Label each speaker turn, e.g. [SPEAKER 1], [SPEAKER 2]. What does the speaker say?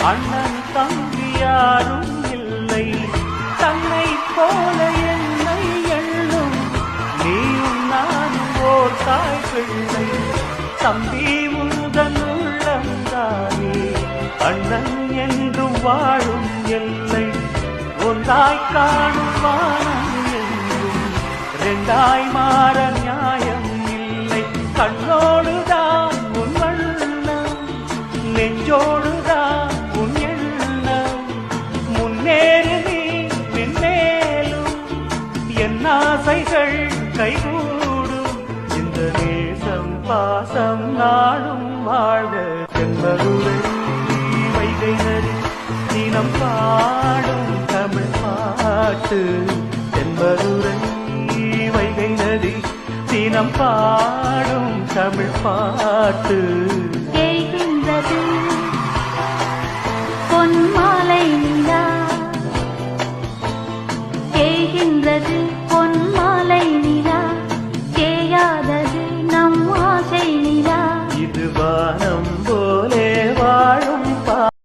[SPEAKER 1] அண்ணன் தம்பி யாரும் இல்லை, தன்னை போல என்னை எண்ணும் நீயும் நானும் ஓர் தாய் பிள்ளை. தம்பி உந்தன் உள்ளந்தானே அண்ணன் என்றும் வாழும் எல்லை. ஒன்றாய் காணும் வானம் என்றும் ரெண்டாய் மாற நியாயம் இல்லை. கண்ணோடுதான் உன் வண்ணம், நெஞ்சோடுதான் உன் எண்ணம். முன்னேறு நீ மென்மேலும், என் ஆசைகள் கைகூடும். இந்த நேசம் பாசம் நாடும் வாழ்க. தென்பதுரை வைகை நதி தினம் பாடும் தமிழ் பாட்டு. தென்பதுரை வைகை நதி தினம் பாடும் தமிழ் பாட்டு.